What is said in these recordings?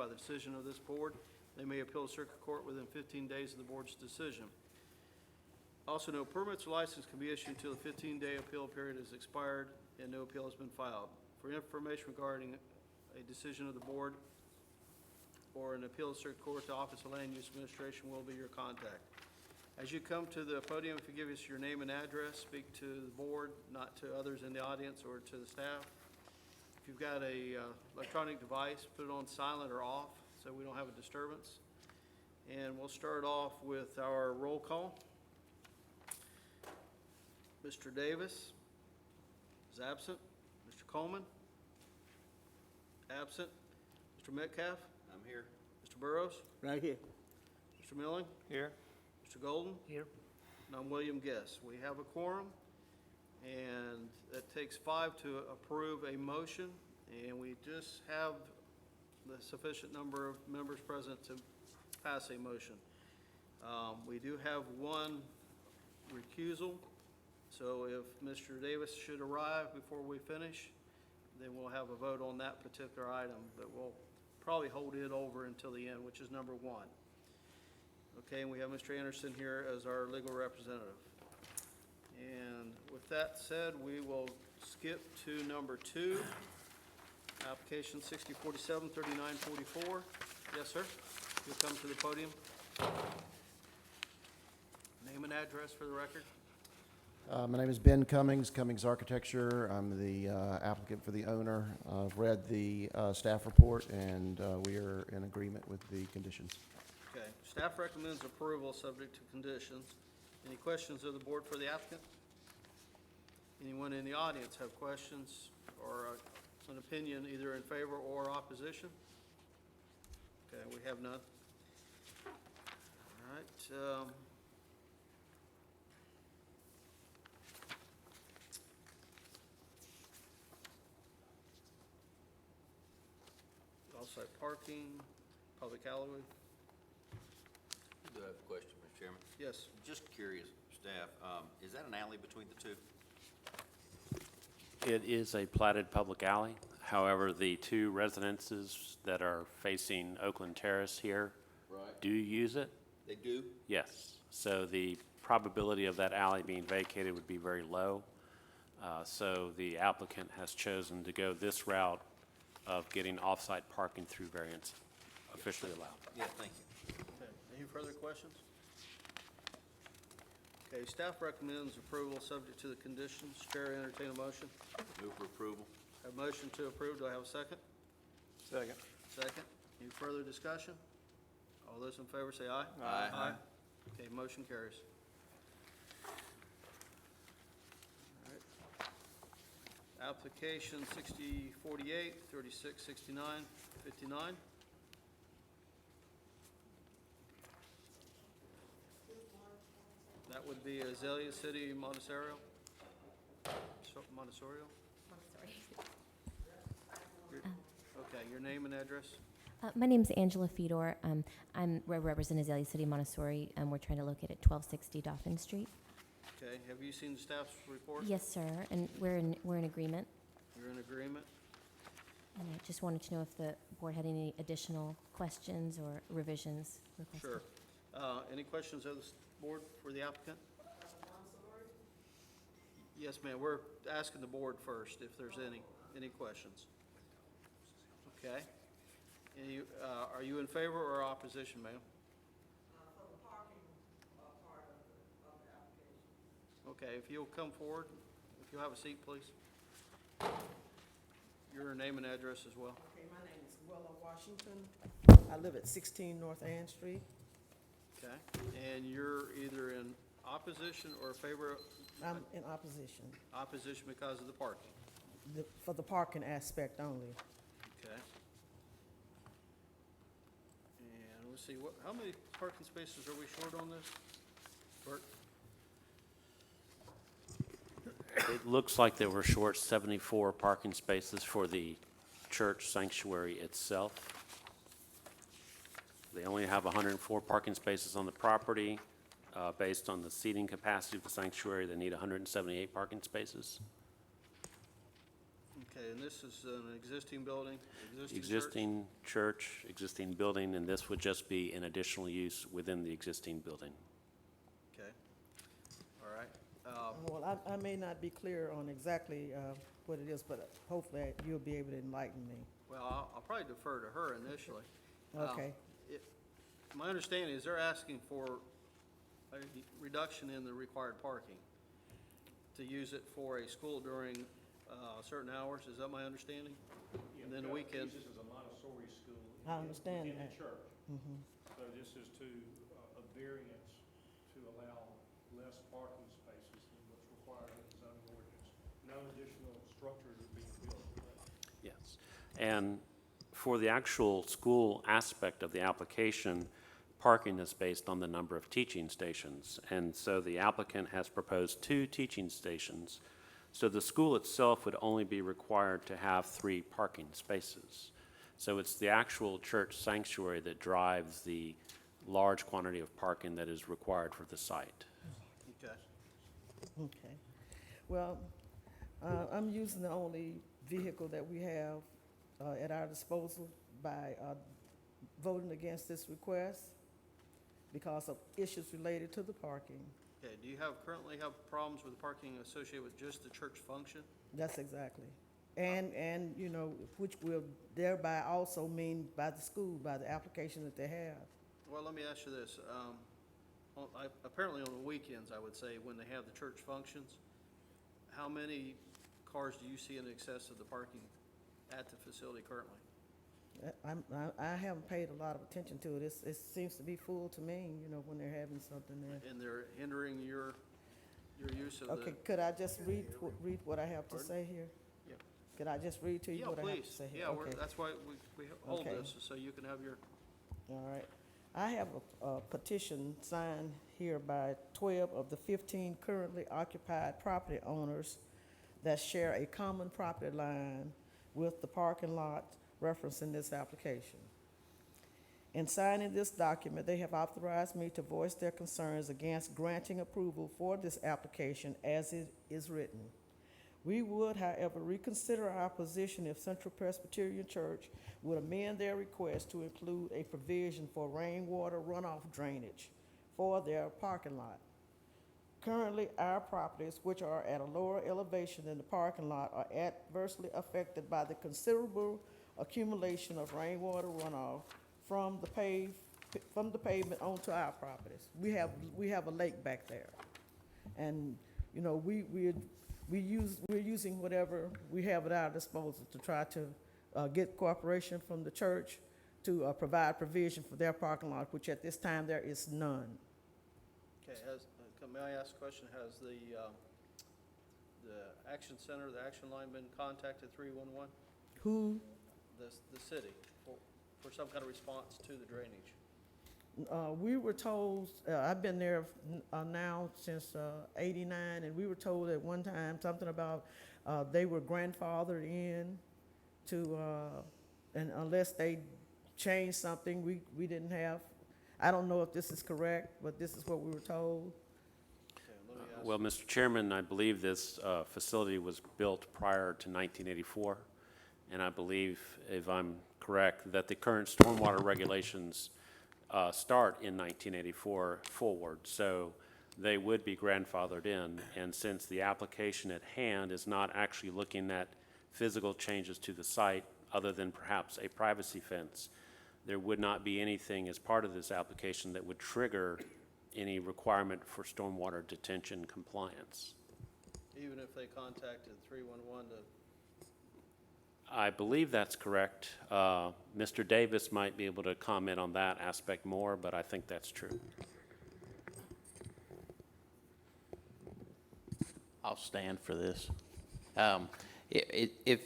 by the decision of this board. They may appeal to circuit court within 15 days of the board's decision. Also, no permits or license can be issued until the 15-day appeal period is expired and no appeal has been filed. For information regarding a decision of the board or an appeal to circuit court, the Office of Land Use Administration will be your contact. As you come to the podium, if you give us your name and address, speak to the board, not to others in the audience or to the staff. If you've got a electronic device, put it on silent or off so we don't have a disturbance. And we'll start off with our roll call. Mr. Davis is absent. Mr. Coleman? Absent. Mr. Metcalf? I'm here. Mr. Burrows? Right here. Mr. Milling? Here. Mr. Golden? Here. And I'm William Guess. We have a quorum, and that takes 5 to approve a motion, and we just have the sufficient number of members present to pass a motion. We do have one recusal, so if Mr. Davis should arrive before we finish, then we'll have a vote on that particular item, but we'll probably hold it over until the end, which is number 1. Okay, and we have Mr. Anderson here as our legal representative. And with that said, we will skip to number 2, application 6047, 3944. Yes, sir? You'll come to the podium. Name and address for the record. My name is Ben Cummings, Cummings Architecture. I'm the applicant for the owner. I've read the staff report, and we are in agreement with the conditions. Okay, staff recommends approval subject to conditions. Any questions of the board for the applicant? Anyone in the audience have questions or an opinion either in favor or opposition? Okay, we have none. All right. Offsite parking, public alleyway. I do have a question, Mr. Chairman. Yes. Just curious, staff, is that an alley between the two? It is a platted public alley. However, the 2 residences that are facing Oakland Terrace here Right. do use it. They do? Yes. So the probability of that alley being vacated would be very low. So the applicant has chosen to go this route of getting off-site parking through variance officially allowed. Yeah, thank you. Okay, any further questions? Okay, staff recommends approval subject to the conditions. Chair, entertain a motion. Move for approval. Have a motion to approve. Do I have a second? Second. Second. Any further discussion? All those in favor say aye. Aye. Okay, motion carries. All right. Application 6048, 3669, 59. That would be Azalea City, Montessori. Montessori? Okay, your name and address? My name is Angela Fedor. I represent Azalea City Montessori, and we're trying to locate at 1260 Dauphin Street. Okay, have you seen the staff's report? Yes, sir, and we're in agreement. You're in agreement? And I just wanted to know if the board had any additional questions or revisions requested. Sure. Any questions of the board for the applicant? Yes, ma'am. We're asking the board first if there's any questions. Okay. Are you in favor or opposition, ma'am? For the parking part of the application. Okay, if you'll come forward, if you'll have a seat, please. Your name and address as well. Okay, my name is Willa Washington. I live at 16 North Ann Street. Okay. And you're either in opposition or favor, I'm in opposition, opposition because of the parking? for the parking aspect only. Okay. And let's see, how many parking spaces are we short on this? Bert? It looks like that we're short 74 parking spaces for the church sanctuary itself. They only have 104 parking spaces on the property. Based on the seating capacity of the sanctuary, they need 178 parking spaces. Okay, and this is an existing building, existing church? Existing church, existing building, and this would just be an additional use within the existing building. Okay, all right. Well, I may not be clear on exactly what it is, but hopefully you'll be able to enlighten me. Well, I'll probably defer to her initially. Okay. My understanding is they're asking for a reduction in the required parking to use it for a school during certain hours. Is that my understanding? And then the weekend. This is a Montessori school. I understand In the that. church. Mhm. So this is to, a variance to allow less parking spaces than what's required in the zoning ordinance. No additional structures are being built. Yes. And for the actual school aspect of the application, parking is based on the number of teaching stations. And so the applicant has proposed 2 teaching stations. So the school itself would only be required to have 3 parking spaces. So it's the actual church sanctuary that drives the large quantity of parking that is required for the site. Okay. Okay. Well, I'm using the only vehicle that we have at our disposal by voting against this request because of issues related to the parking. Okay, do you currently have problems with parking associated with just the church function? That's exactly. And, you know, which will thereby also mean by the school, by the application that they have. Well, let me ask you this. Apparently on the weekends, I would say, when they have the church functions, how many cars do you see in excess of the parking at the facility currently? I haven't paid a lot of attention to it. It seems to be full to me, you know, when they're having something there. And they're hindering your use of the... Okay, could I just read what I have to Pardon? say here? Yeah. Could I just read to you Yeah, what I have to please. say here? Yeah, Okay. that's why we hold Okay. this, so you can have your... All right. I have a petition signed here by 12 of the 15 currently occupied property owners that share a common property line with the parking lot referenced in this application. In signing this document, they have authorized me to voice their concerns against granting approval for this application as it is written. We would, however, reconsider our position if Central Presbyterian Church would amend their request to include a provision for rainwater runoff drainage for their parking lot. Currently, our properties, which are at a lower elevation than the parking lot, are adversely affected by the considerable accumulation of rainwater runoff from the pavement onto our properties. We have a lake back there, and you know we're using whatever we have at our disposal to try to get cooperation from the church to provide provision for their parking lot, which at this time there is none. Okay, may I ask a question? Has the Action Center, the Action Line been contacted 311? Who? The city, for some kind of response to the drainage? We were told, I've been there now since '89, and we were told at one time something about they were grandfathered in to, and unless they changed something, we didn't have. I don't know if this is correct, but this is what we were told. Okay, let me ask. Well, Mr. Chairman, I believe this facility was built prior to 1984, and I believe, if I'm correct, that the current stormwater regulations start in 1984 forward, so they would be grandfathered in. And since the application at hand is not actually looking at physical changes to the site other than perhaps a privacy fence, there would not be anything as part of this application that would trigger any requirement for stormwater detention compliance. Even if they contacted 311 to... I believe that's correct. Mr. Davis might be able to comment on that aspect more, but I think that's true. I'll stand for this. It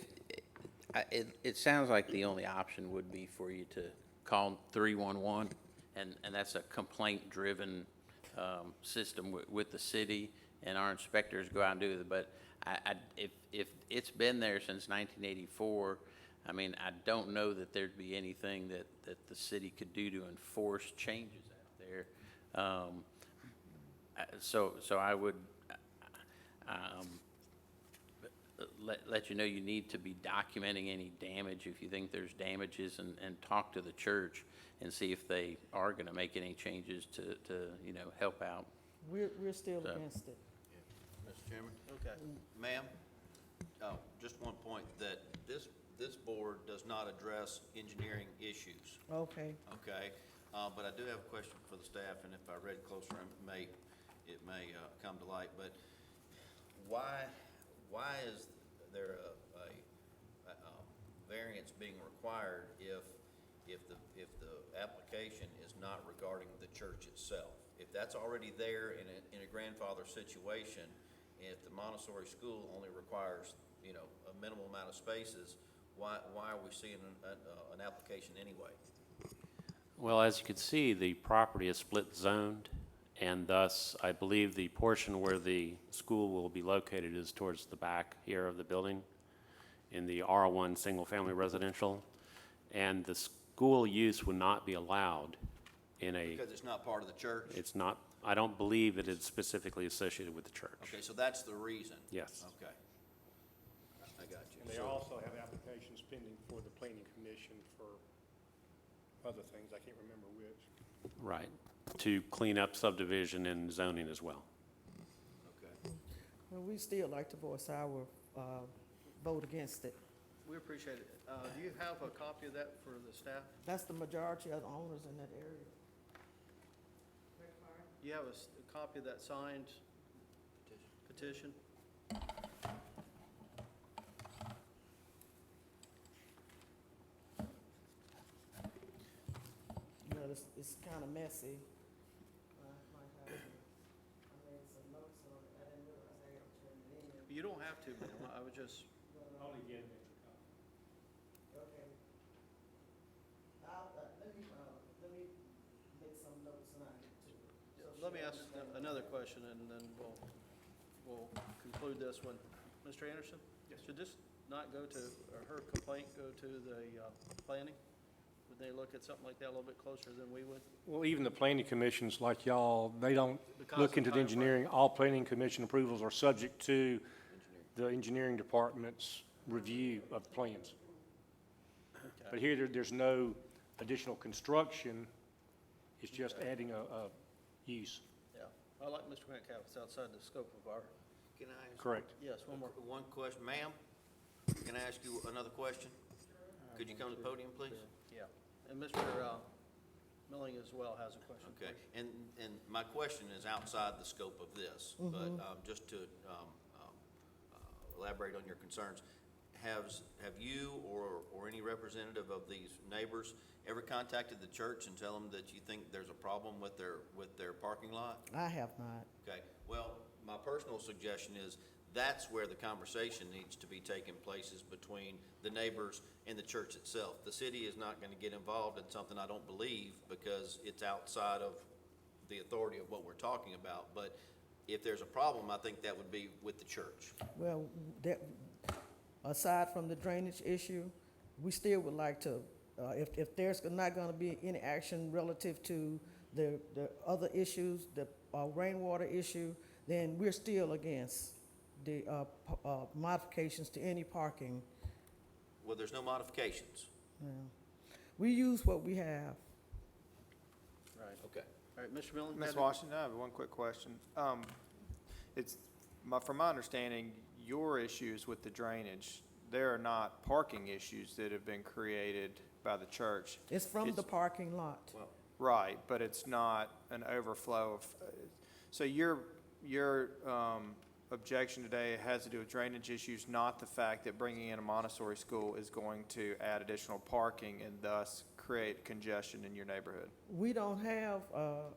sounds like the only option would be for you to call 311, and that's a complaint-driven system with the city, and our inspectors go out and do it. But if it's been there since 1984, I mean, I don't know that there'd be anything that the city could do to enforce changes out there. So I would, let you know you need to be documenting any damage if you think there's damages, and talk to the church and see if they are gonna make any changes to, you know, help out. We're still So- against it. Mr. Chairman? Okay. Ma'am, just one point, that this board does not address engineering issues, Okay. okay? But I do have a question for the staff, and if I read closer, it may come to light, but why is there a variance being required if the application is not regarding the church itself? If that's already there in a grandfather situation, and if the Montessori school only requires, you know, a minimal amount of spaces, why are we seeing an application anyway? Well, as you can see, the property is split zoned, and thus, I believe the portion where the school will be located is towards the back here of the building, in the R1 Single Family Residential, and the school use would not be allowed in a, Because it's not part of the church? it's not, I don't believe it is specifically associated with the church. Okay, so that's the reason? Yes. Okay. I got you. And they So- also have applications pending for the planning commission for other things, I can't remember which. Right, to clean up subdivision and zoning as well. Okay. Well, we still like to voice our vote against it. We appreciate it. Do you have a copy of that for the staff? That's the majority of the owners in that area. You have a copy of that signed petition? But it's kind of messy. I made some notes on it. I didn't realize I had to turn it in. You don't have to, ma'am. I would just, Only get an extra copy. Okay. Let me make some notes and I'll get to it. So let me she ask understands. another question, and then we'll conclude this one. Mr. Anderson? Yes. Should this not go to, or her complaint go to the planning? Would they look at something like that a little bit closer than we would? Well, even the planning commissions like y'all, they don't Because look of into the timeframe. engineering. All planning commission approvals are subject to the engineering department's review of plans. But here, there's no additional construction, it's just adding a use. Yeah. I like Mr. Metcalf, it's outside the scope of our, Can I ask? Correct. yes, one more. One question, ma'am, can I ask you another question? Could you come to the podium, please? Yeah. And Mr. Milling as well has a question. Okay, and my question is outside the scope of this, but just to elaborate on your concerns, have you or any representative of these neighbors ever contacted the church and tell them that you think there's a problem with their parking lot? I have not. Okay, well, my personal suggestion is that's where the conversation needs to be taking place, is between the neighbors and the church itself. The city is not gonna get involved in something I don't believe, because it's outside of the authority of what we're talking about. But if there's a problem, I think that would be with the church. Well, aside from the drainage issue, we still would like to, if there's not gonna be any action relative to the other issues, the rainwater issue, then we're still against the modifications to any parking. Well, there's no modifications. We use what we have. Right. Okay. All right, Mr. Milling? Ms. Washington, I have one quick question. From my understanding, your issues with the drainage, there are not parking issues that have been created by the church. It's from the parking lot. Well, Right, but it's not an overflow of, so your objection today has to do with drainage issues, not the fact that bringing in a Montessori school is going to add additional parking and thus create congestion in your neighborhood. We don't have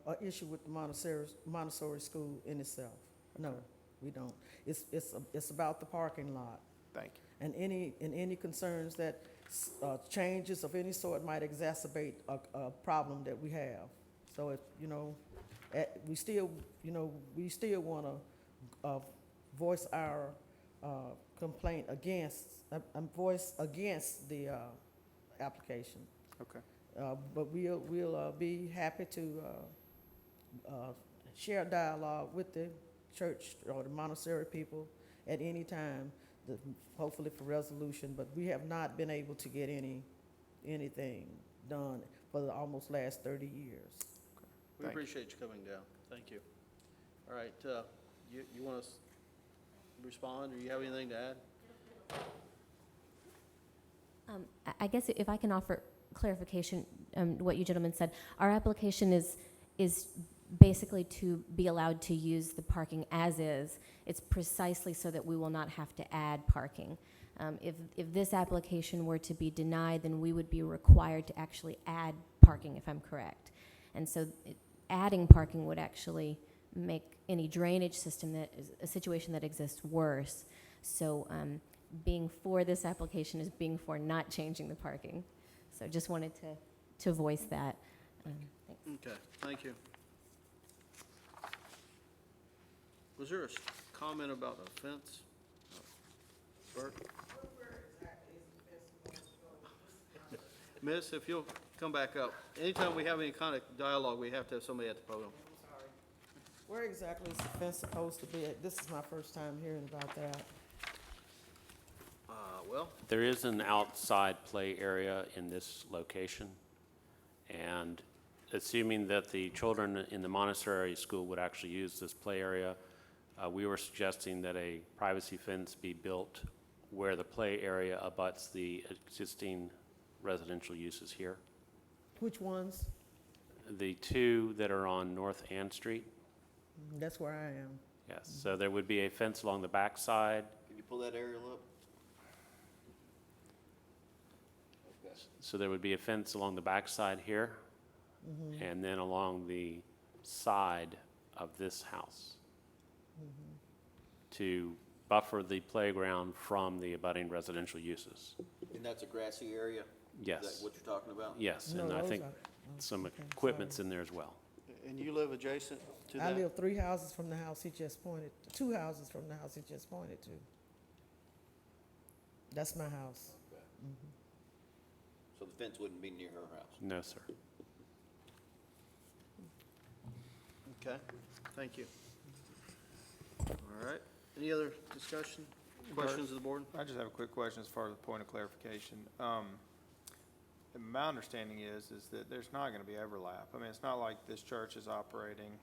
an issue with the Montessori school in itself. No, we don't. It's about the parking lot. Thank you. And any concerns that changes of any sort might exacerbate a problem that we have. So if, we still want to voice our complaint against the application. Okay. But we'll be happy to share dialogue with the church or the Montessori people at any time hopefully for resolution, but we have not been able to get anything done for the almost last 30 years. We Thank you. appreciate you coming down. Thank you. All right, you want to respond, or you have anything to add? I guess if I can offer clarification, what you gentlemen said, our application is basically to be allowed to use the parking as is. It's precisely so that we will not have to add parking. If this application were to be denied, then we would be required to actually add parking, if I'm correct. And so adding parking would actually make any drainage system that is a situation that exists worse. So being for this application is being for not changing the parking. So just wanted to voice that. Thanks. Okay, thank you. Was there a comment about a fence? Bert? Miss, if you'll come back up. Anytime we have any kind of dialogue, we have to have somebody at the podium. Where exactly is the fence supposed to be? This is my first time hearing about that. Well, There is an outside play area in this location, and assuming that the children in the Montessori school would actually use this play area, we were suggesting that a privacy fence be built where the play area abuts the existing residential uses here. Which ones? The two that are on North Ann Street, That's where I am. yes. So there would be a fence along the backside. Can you pull that aerial up? So there would be a fence along the backside here, and then along the side of this house to buffer the playground from the abutting residential uses. And that's a grassy area? Yes. Is that what you're talking about? Yes, No, and I those think are- some okay, equipment's sorry. in there as well. and you live adjacent to that? I live 3 houses from the house he just pointed, 2 houses from the house he just pointed to. That's my house. So the fence wouldn't be near her house? No, sir. Okay, thank you. All right, any other discussion, questions of the board? I just have a quick question as far as a point of clarification. My understanding is that there's not gonna be overlap. I mean, it's not like this church is operating,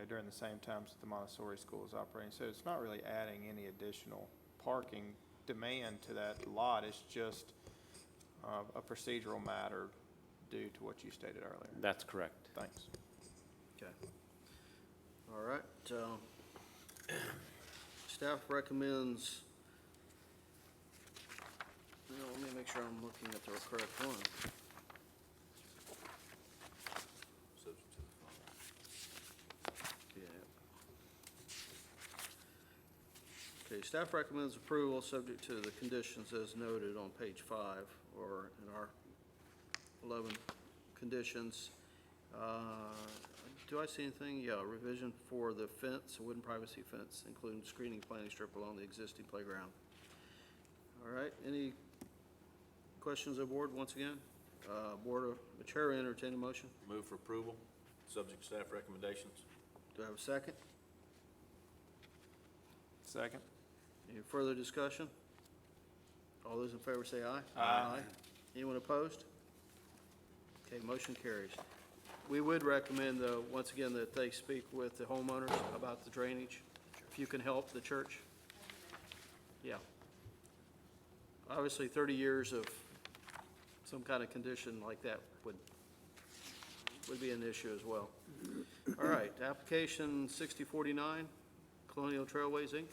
during the same times that the Montessori school is operating. So it's not really adding any additional parking demand to that lot. It's just a procedural matter due to what you stated earlier. That's correct. Thanks. Okay. All right, staff recommends, let me make sure I'm looking at the correct one. Subject to the following. Yeah. Okay, staff recommends approval, subject to the conditions as noted on page 5, or in our 11 conditions. Do I see anything? Yeah, revision for the fence, a wooden privacy fence, including screening planting strip along the existing playground. All right, any questions of the board once again? The chair will entertain a motion. Move for approval, subject to staff recommendations. Do I have a second? Second. Any further discussion? All those in favor say aye. Aye. Anyone opposed? Okay, motion carries. We would recommend, though, once again, that they speak with the homeowners about the drainage, if you can help the church. Yeah. Obviously, 30 years of some kind of condition like that would be an issue as well. All right, application 6049, Colonial Trailways, Inc.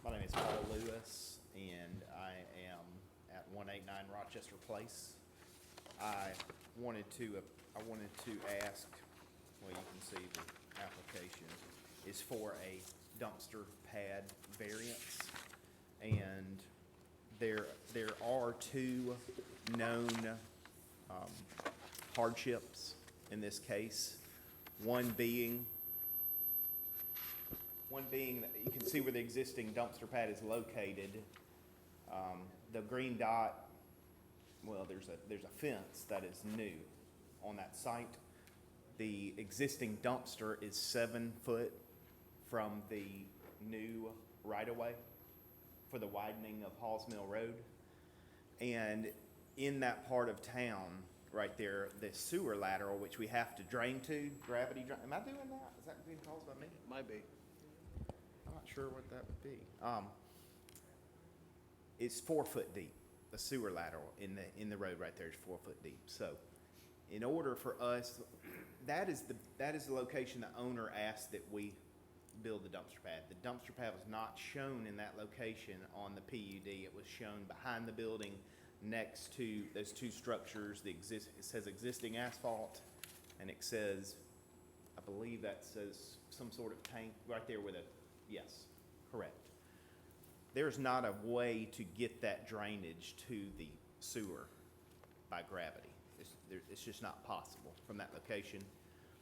My name is Paul Lewis, and I am at 189 Rochester Place. I wanted to ask, well, you can see the application is for a dumpster pad variance. And there are 2 known hardships in this case. One being that you can see where the existing dumpster pad is located. The green dot, well, there's a fence that is new on that site. The existing dumpster is 7 foot from the new right-of-way for the widening of Halls Mill Road. And in that part of town, right there, the sewer lateral, which we have to drain to, gravity drain, am I doing that? Is that being caused by me? Might be. I'm not sure what that would be. It's 4 foot deep. The sewer lateral in the road right there is 4 foot deep. So, in order for us, that is the location the owner asked that we build the dumpster pad. The dumpster pad was not shown in that location on the PUD. It was shown behind the building, next to those two structures. It says existing asphalt, and it says, I believe that says some sort of tank right there with a, yes, correct. There's not a way to get that drainage to the sewer by gravity. It's just not possible from that location.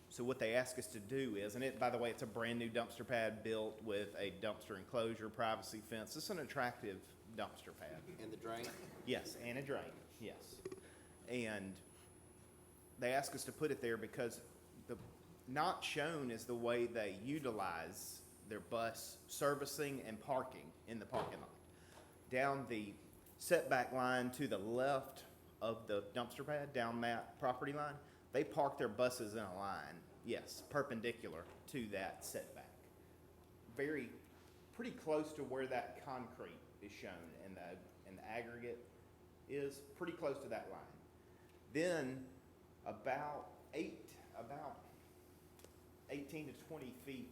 So what they ask us to do is, and by the way, it's a brand new dumpster pad built with a dumpster enclosure, privacy fence. It's an attractive dumpster pad. And the drain? Yes, and a drain, yes. And they ask us to put it there because the not shown is the way they utilize their bus servicing and parking in the parking lot. Down the setback line to the left of the dumpster pad, down that property line, they park their buses in a line, yes, perpendicular to that setback. Pretty close to where that concrete is shown and the aggregate is pretty close to that line. Then about 18 to 20 feet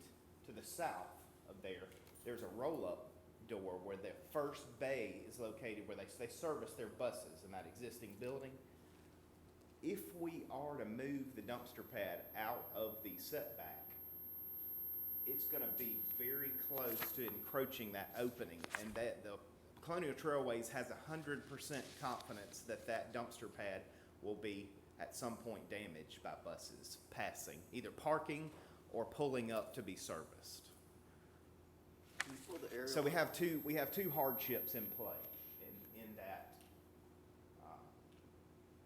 to the south of there, there's a roll-up door where the first bay is located, where they service their buses in that existing building. If we are to move the dumpster pad out of the setback, it's gonna be very close to encroaching that opening, and that the Colonial Trailways has 100% confidence that that dumpster pad will be at some point damaged by buses passing, either parking or pulling up to be serviced. So we have two hardships in play in that,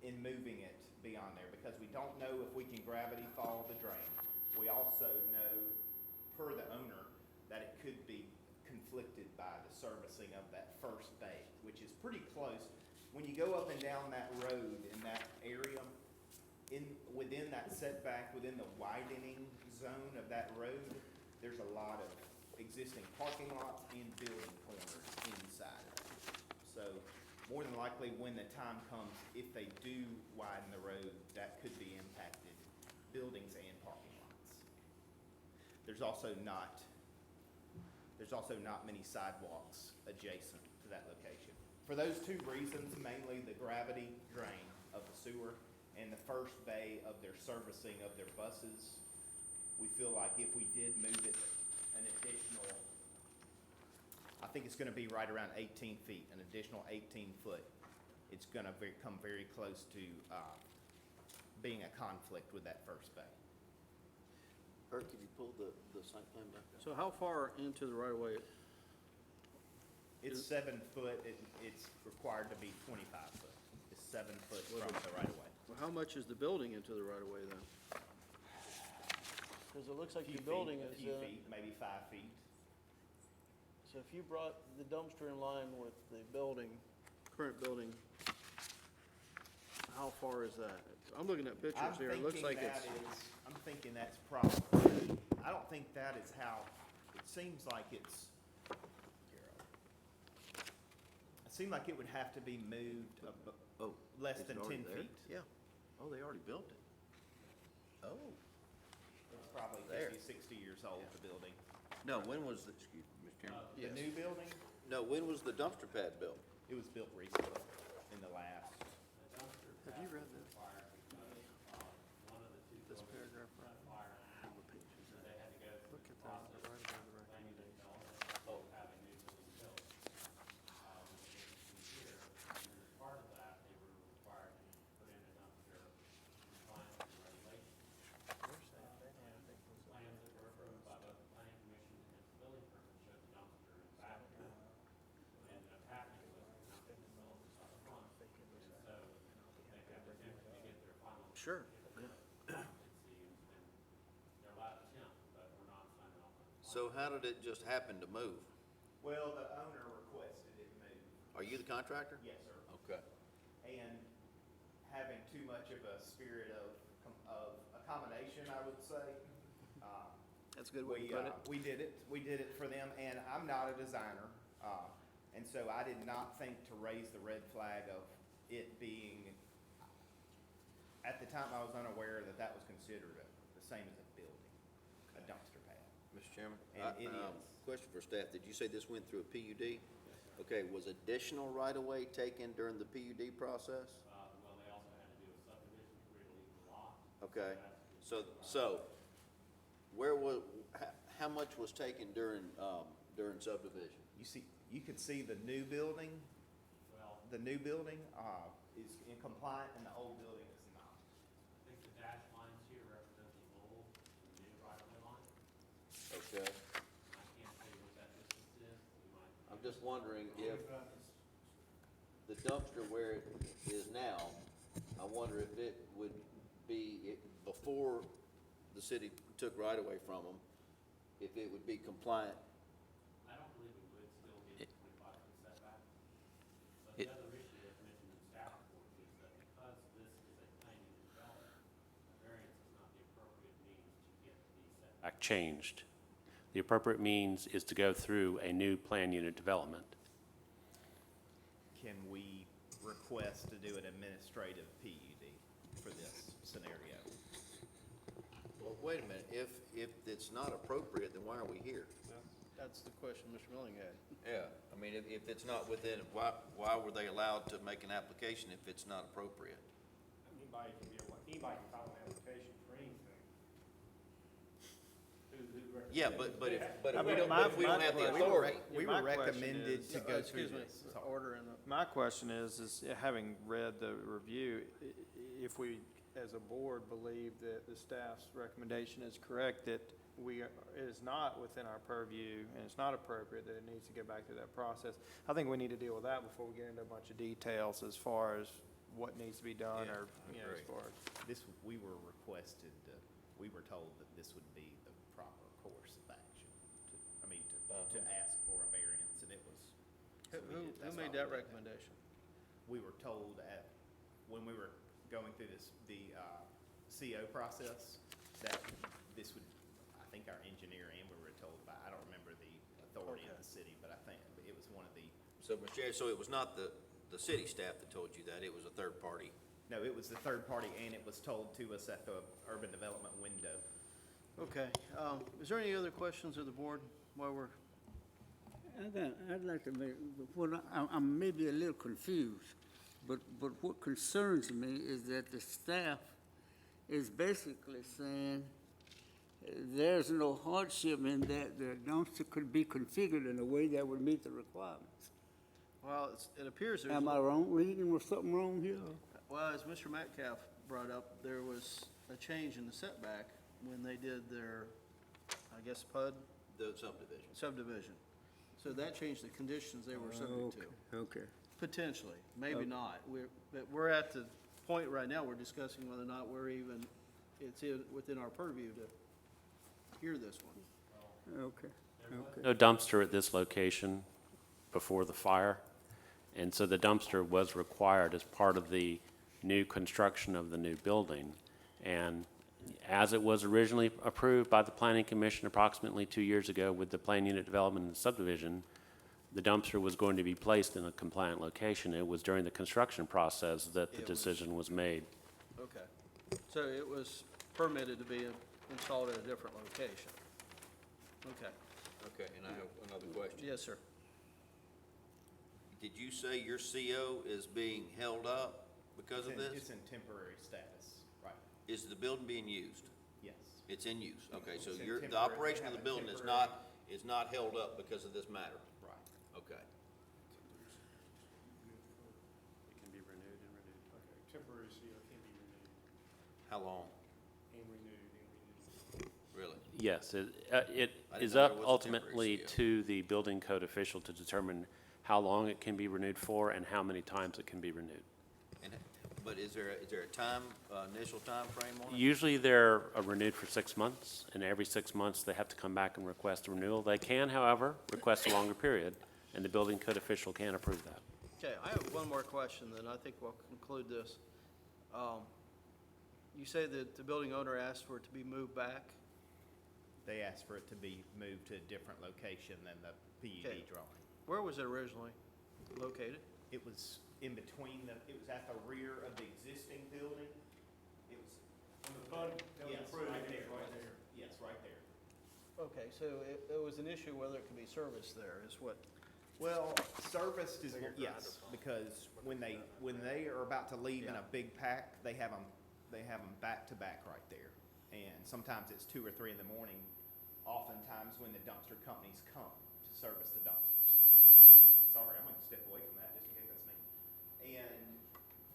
in moving it beyond there, because we don't know if we can gravity follow the drain. We also know, per the owner, that it could be conflicted by the servicing of that first bay, which is pretty close. When you go up and down that road in that area, within that setback, within the widening zone of that road, there's a lot of existing parking lots and building corners inside of it. So more than likely, when the time comes, if they do widen the road, that could be impacted, buildings and parking lots. There's also not many sidewalks adjacent to that location. For those two reasons, mainly the gravity drain of the sewer and the first bay of their servicing of their buses, we feel like if we did move it an additional, I think it's gonna be right around 18 feet, an additional 18 foot, it's gonna come very close to being a conflict with that first bay. Kurt, could you pull the site plan back up? So how far into the right of way? It's 7 foot, it's required to be 25 foot. It's 7 foot from the right of way. Well, how much is the building into the right of way then? Because it looks like Few the building feet, is, a few feet, maybe 5 feet. so if you brought the dumpster in line with the building, current building, how far is that? I'm looking at pictures here, it looks like it's, I'm thinking that's probably, I don't think that is how, it seems like it seemed like it would have to be moved less Is than it already 10 there? feet. Yeah. Oh, they already built it. Oh. It's probably There. 50, 60 years old, the building. No, when was the, excuse me, Mr. Chairman? The new building, No, when was the dumpster pad built? it was built recently, in the last. have you read this? This paragraph right? How many pages is that? Look at that, right above the recommendation. Sure, yeah. So how did it just happen to move? Well, the owner requested it moved. Are you the contractor? Yes, sir. Okay. And having too much of a spirit of accommodation, I would say. That's a good way to put it. We did it for them, and I'm not a designer, and so I did not think to raise the red flag of it being, at the time, I was unaware that that was considered the same as a building, a dumpster pad. Mr. Chairman? And it is. Question for staff, did you say this went through a PUD? Okay, was additional right-of-way taken during the PUD process? Well, they also had to do a subdivision to release the lot. Okay, so, where was, how much was taken during subdivision? You could see the new building, Well, the new building, is in compliant and the old building is not. I think the dashed lines here represent the old, the new right-of-way line. Okay, I can't tell you what that distance is. We might. I'm just wondering if the dumpster where it is now, I wonder if it would be, before the city took right-of-way from them, if it would be compliant. I don't believe it would still be a 25-foot setback. But It- the other issue that's mentioned in staff report is that because this is a planned unit development, a variance is not the appropriate means to get the setback changed. The appropriate means is to go through a new plan unit development. Can we request to do an administrative PUD for this scenario? Well, wait a minute, if it's not appropriate, then why are we here? That's the question Mr. Milling had. Yeah, I mean, if it's not within, why were they allowed to make an application if it's not appropriate? Anybody can file an application for anything. Yeah, but if I we mean, don't, my- if we don't have the my- authority, We My were question recommended is- to go through Excuse me, this. order in the. My question is having read the review, if we, as a board, believe that the staff's recommendation is correct, that it is not within our purview, and it's not appropriate, that it needs to go back through that process, I think we need to deal with that before we get into a bunch of details as far as what needs to be done, Yeah, or, I you know, as agree. far as. We were requested, we were told that this would be the proper course of action, to ask for a variance, and it was. so we Who did- that's made why we that did recommendation? We were told when we were going through the CO process, that this would, I think our engineer and we were told by, I don't remember the authority of the city, but I think it was one of the, so, Mr. Chair, so it was not the city staff that told you that, it was a third party? no, it was the third party, and it was told to us at the urban development window. Okay, is there any other questions of the board while we're, I'd like to make, I'm maybe a little confused, but what concerns me is that the staff is basically saying there's no hardship in that the dumpster could be configured in a way that would meet the requirements. well, it appears there's. Am I wrong, reading or something wrong here? Well, as Mr. Metcalf brought up, there was a change in the setback when they did their, I guess, PUD The subdivision. subdivision. So that changed the conditions they were subject to. Okay. Potentially, maybe not. But we're at the point right now, we're discussing whether or not it's within our purview to hear this one. Okay, okay. No dumpster at this location before the fire, and so the dumpster was required as part of the new construction of the new building. And as it was originally approved by the Planning Commission approximately 2 years ago with the plan unit development and subdivision, the dumpster was going to be placed in a compliant location. It was during the construction process that the It was- decision was made. Okay. So it was permitted to be installed at a different location. Okay. Okay, and I have another question. Yes, sir. Did you say your CO is being held up because of It's this? in temporary status, right, Is the building being used? yes. It's in use, okay, so It's in the temporary- operation of the they have a building is temporary- not held up because of this matter? Right. Okay. It can be renewed and renewed. Temporary CO can be renewed How long? and renewed. Really? Yes, it I didn't is know there up was a ultimately temporary CO. to the building code official to determine how long it can be renewed for and how many times it can be renewed. And but is there a time, initial time frame on it? Usually they're renewed for 6 months, and every 6 months they have to come back and request a renewal. They can, however, request a longer period, and the building code official can approve that. Okay, I have one more question, then I think we'll conclude this. You say that the building owner asked for it to be moved back? They asked for it to be moved to a different location than the PUD Okay. drawing. Where was it originally located? It was in between it was at the rear of the existing building. It was. Yes, right there. Yes, right there. Okay, so it was an issue whether it could be serviced there, is what, Well, serviced is, yes, because when they are about to leave in a big pack, they have them back to back right there. And sometimes it's 2 or 3 in the morning, oftentimes when the dumpster companies come to service the dumpsters. I'm sorry, I'm gonna step away from that just in case that's me. And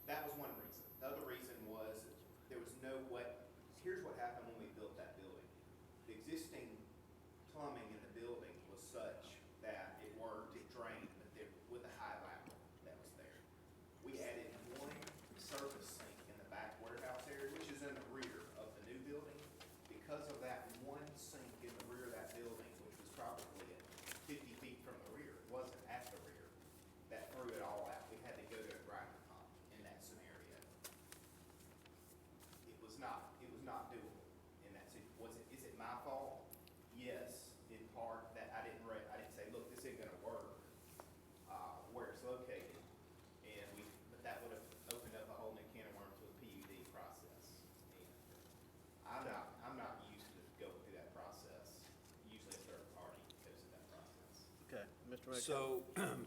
that was one reason. The other reason was there was no way, here's what happened when we built that building. The existing plumbing in the building was such that it worked, it drained, but there, with the high lateral that was there. We added one service sink in the back warehouse area, which is in the rear of the new building. Because of that one sink in the rear of that building, which was probably 50 feet from the rear, it wasn't at the rear, that threw it all out. We had to go to a grinder pump in that scenario. It was not doable in that is it my fault? Yes, in part, that I didn't say, look, this ain't gonna work, where it's located. But that would have opened up a whole new can of worms with PUD process. And I'm not used to going through that process. Usually a third party goes through that process. okay, Mr. McCollum? So,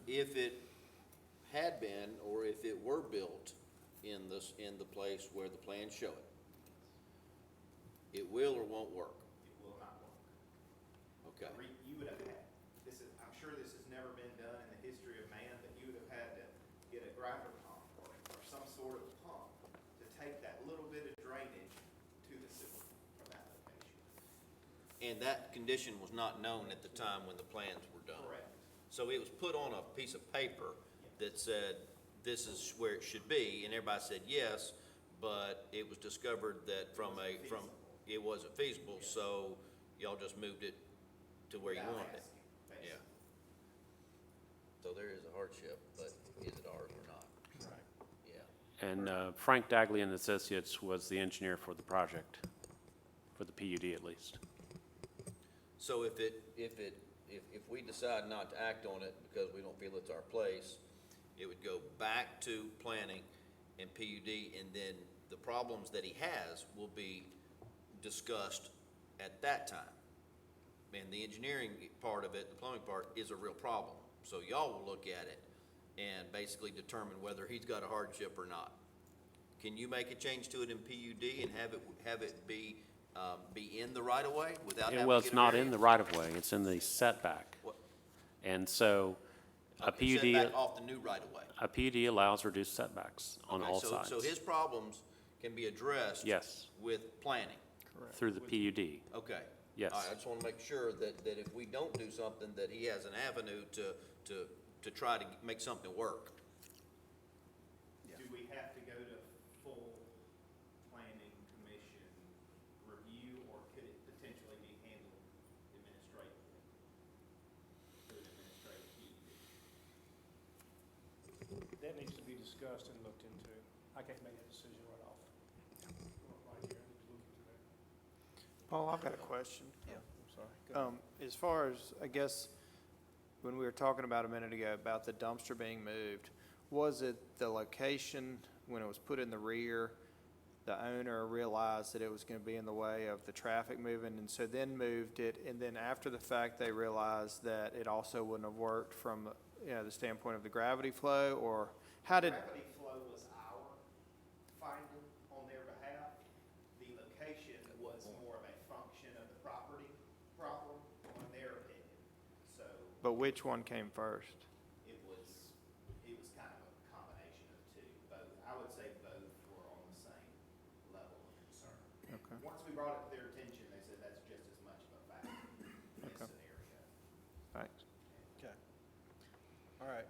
if it had been, or if it were built in the place where the plans show it, it will or won't work? It will not work. Okay. You would have had, I'm sure this has never been done in the history of man, but you would have had to get a grinder pump or some sort of pump to take that little bit of drainage to the sewer from that location. And that condition was not known at the time when the plans were done? Correct. So it was put on a piece of paper that said, this is where it should be, and everybody said yes, but it was discovered that it wasn't feasible, so y'all just moved it to where you Without wanted it. asking, Yeah. basically. So there is a hardship, but is it ours or not? Right. Yeah. And Frank Dagley and Associates was the engineer for the project, for the PUD at least. So if we decide not to act on it because we don't feel it's our place, it would go back to planning and PUD, and then the problems that he has will be discussed at that time. And the engineering part of it, the plumbing part, is a real problem. So y'all will look at it and basically determine whether he's got a hardship or not. Can you make a change to it in PUD and have it be in the right of way without having to Well, get it's a not in the variance? right of way, it's in the setback. What? And so a Okay, PUD, setback off the new right of way. a PUD allows reduced setbacks on Okay, all so- sides. So his problems can be addressed? Yes. With planning? Through the PUD. Okay. Yes. All right, I just want to make sure that if we don't do something, that he has an avenue to try to make something work. Do we have to go to full planning commission review, or could it potentially be handled administratively? Through an administrative PUD? That needs to be discussed and looked into. I can't make that decision right off. Right here, I need to look into that. Paul, I've got a question. Yeah, I'm sorry. Go ahead. As far as, I guess, when we were talking about a minute ago about the dumpster being moved, was it the location when it was put in the rear, the owner realized that it was gonna be in the way of the traffic moving, and so then moved it, and then after the fact, they realized that it also wouldn't have worked from, the standpoint of the gravity flow, or how did? Gravity flow was our finding on their behalf. The location was more of a function of the property problem on their opinion. So But which one came first? it was kind of a combination of two. Both, I would say both were on the same level of concern. Okay. Once we brought it to their attention, they said that's just as much of a factor in this Okay. scenario. Thanks. Okay. All right,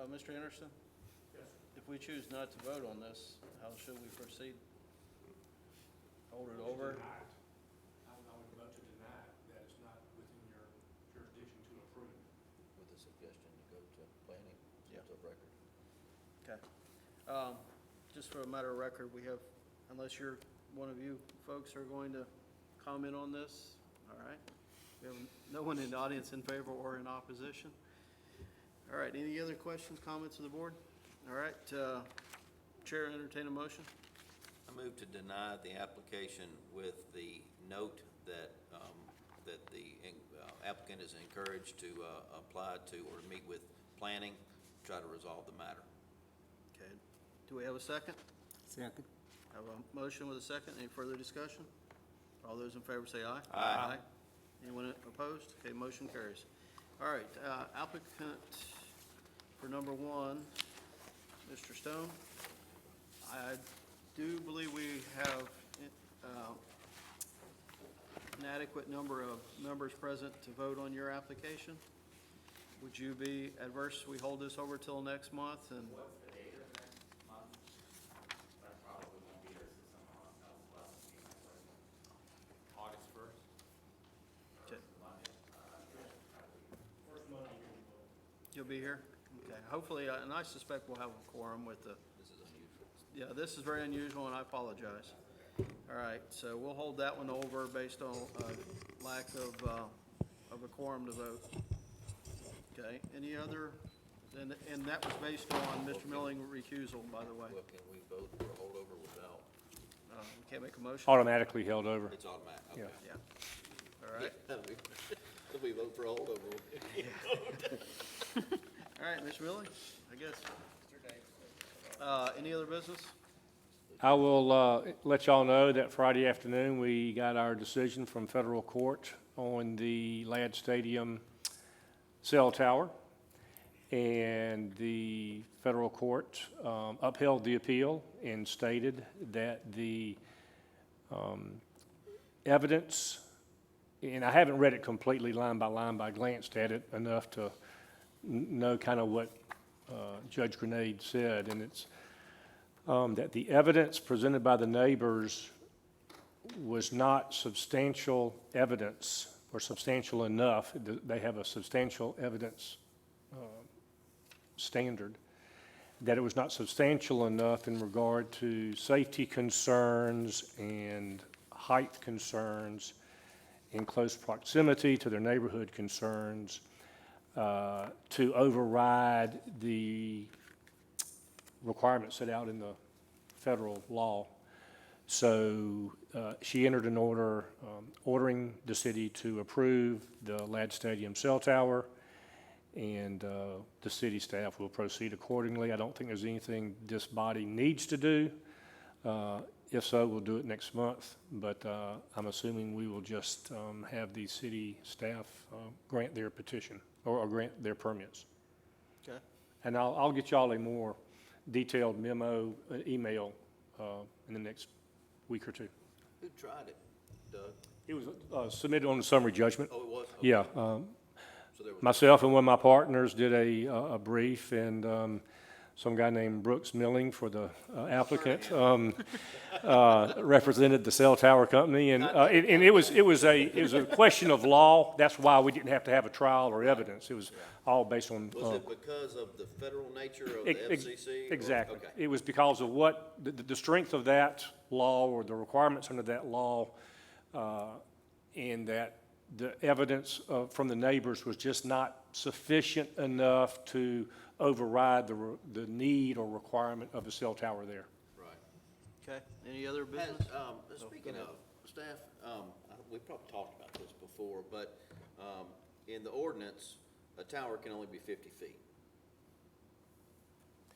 Mr. Anderson? if we choose not to vote on this, how should we proceed? Hold it over? I would vote to deny that it's not within your jurisdiction to approve. With the suggestion to go to planning, Yeah. of record. Okay. Just for a matter of record, we have, unless one of you folks are going to comment on this, all right? We have no one in the audience in favor or in opposition. All right, any other questions, comments of the board? All right, Chair, entertain a motion. I move to deny the application with the note that, that the applicant is encouraged to apply to or meet with planning, to try to resolve the matter. Okay, do we have a second? Second. Have a motion with a second. Any further discussion? All those in favor say aye. Aye. Anyone opposed? Okay, motion carries. All right, applicant for number one, Mr. Stone. I do believe we have an adequate number of members present to vote on your application. Would you be adverse we hold this over till next month and? What's the date of next month? I probably won't be here, so someone else will be my question. August 1st? Okay. Monday. First Monday, You'll be here? Okay, hopefully, and I suspect we'll have a quorum with the, This is unusual. yeah, this is very unusual, and I apologize. All right, so we'll hold that one over based on lack of a quorum to vote. Okay, any other, and that was based on Mr. Milling recusal, by the way. Well, can we vote for a holdover without, We can't make a motion? automatically held over. it's automatic, okay. Yeah. Yeah. All right, If we vote for a holdover, all right, Mr. Milling, I guess. Any other business? I will let y'all know that Friday afternoon, we got our decision from federal court on the Ladd Stadium cell tower. And the federal court upheld the appeal and stated that the evidence, and I haven't read it completely line by line, but I glanced at it enough to know kind of what Judge Grenade said, and it's that the evidence presented by the neighbors was not substantial evidence or substantial enough. They have a substantial evidence standard, that it was not substantial enough in regard to safety concerns and height concerns in close proximity to their neighborhood concerns to override the requirements set out in the federal law. So she entered an order ordering the city to approve the Ladd Stadium cell tower, and the city staff will proceed accordingly. I don't think there's anything this body needs to do. If so, we'll do it next month, but I'm assuming we will just have the city staff grant their petition or grant their permits. Okay. And I'll get y'all a more detailed memo, email in the next week or two. who tried it, Doug? It was submitted on the summary judgment. Oh, it was? Okay. Yeah, So there was, myself and one of my partners did a brief, and some guy named Brooks Milling for the applicant represented the cell tower company, and it was a question of law. That's why we didn't have to have a trial or evidence. It was all based on. was it because of the federal nature of the FCC? or- Exactly. Okay. It was because of what, the strength of that law or the requirements under that law, and that the evidence from the neighbors was just not sufficient enough to override the need or requirement of a cell tower there. Right. Okay, any other Has, business? speaking ahead. of, staff, we probably talked about this before, but, in the ordinance, a tower can only be 50 feet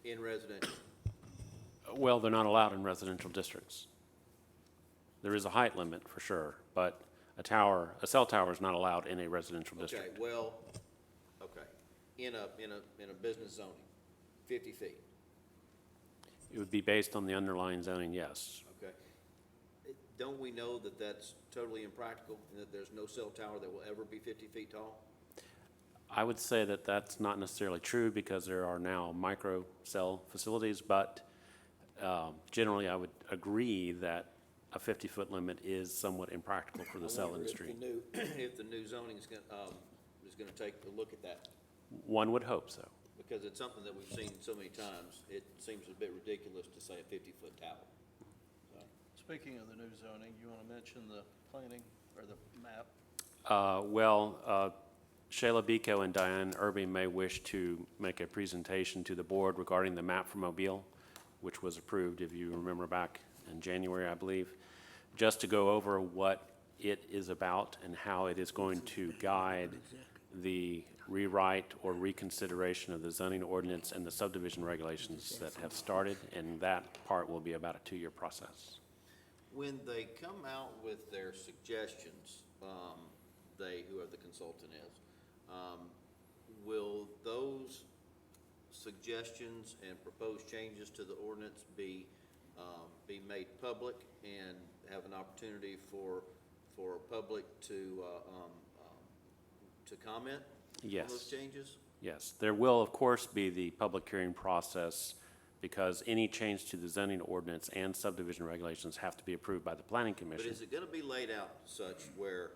in residential. Well, they're not allowed in residential districts. There is a height limit for sure, but a cell tower is not allowed in a residential Okay, district. well, okay, in a business zoning, 50 feet, It would be based on the underlying zoning, yes. okay? Don't we know that that's totally impractical, and that there's no cell tower that will ever be 50 feet tall? I would say that that's not necessarily true because there are now micro cell facilities, but generally I would agree that a 50-foot limit is somewhat impractical for the cell industry. If the new zoning is gonna take a look at that, One would hope so. because it's something that we've seen so many times, it seems a bit ridiculous to say a 50-foot tower. Speaking of the new zoning, you want to mention the planning or the map? Shayla Biko and Diane Irving may wish to make a presentation to the board regarding the map for Mobile, which was approved, if you remember, back in January, I believe, just to go over what it is about and how it is going to guide the rewrite or reconsideration of the zoning ordinance and the subdivision regulations that have started, and that part will be about a 2-year process. When they come out with their suggestions, whoever the consultant is, will those suggestions and proposed changes to the ordinance be made public and have an opportunity for public to comment on Yes. those changes? Yes, there will, of course, be the public hearing process because any change to the zoning ordinance and subdivision regulations have to be approved by the planning But commission. is it gonna be laid out such where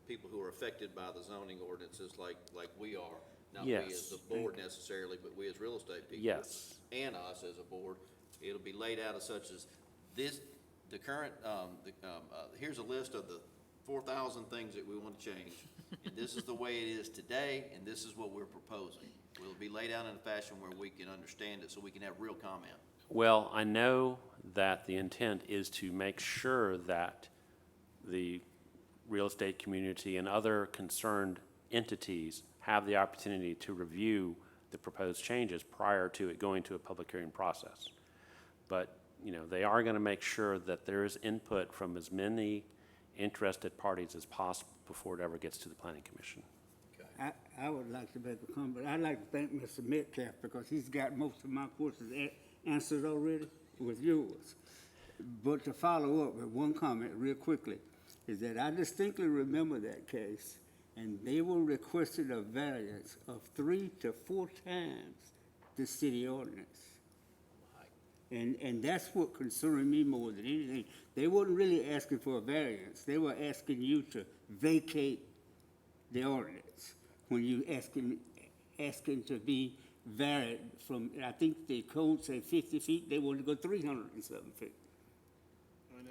people who are affected by the zoning ordinances like we are, not we as Yes. the board necessarily, but we as real estate people? Yes. And us as a board, it'll be laid out as such as this, the current, here's a list of the 4,000 things that we want to change. And this is the way it is today, and this is what we're proposing. Will it be laid out in a fashion where we can understand it so we can have real comment? Well, I know that the intent is to make sure that the real estate community and other concerned entities have the opportunity to review the proposed changes prior to it going to a public hearing process. But, they are going to make sure that there is input from as many interested parties as possible before it ever gets to the planning commission. I would like to make a comment. I'd like to thank Mr. Metcalf because he's got most of my questions answered already with yours. But to follow up with one comment real quickly, is that I distinctly remember that case, and they were requested a variance of 3 to 4 times the city ordinance. And that's what concerned me more than anything. They weren't really asking for a variance. They were asking you to vacate the ordinance when you asking to be varied from, I think the code said 50 feet, they wanted to go 307 feet.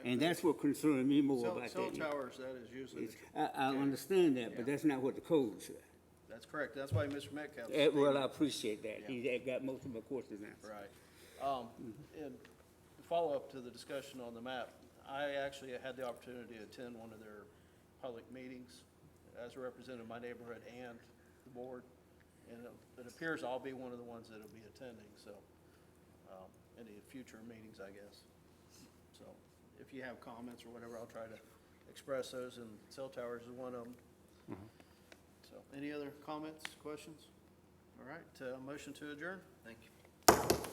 And that's what concerned me more about that. Cell towers, that is usually, I understand that, but that's not what the code said. that's correct. That's why Mr. Metcalf. Well, I appreciate that. He got most of my questions answered. Right. And to follow up to the discussion on the map, I actually had the opportunity to attend one of their public meetings as a representative of my neighborhood and the board. And it appears I'll be one of the ones that'll be attending, so, any future meetings, I guess. So if you have comments or whatever, I'll try to express those, and cell towers is one of them. So, any other comments, questions? All right, motion to adjourn? Thank you.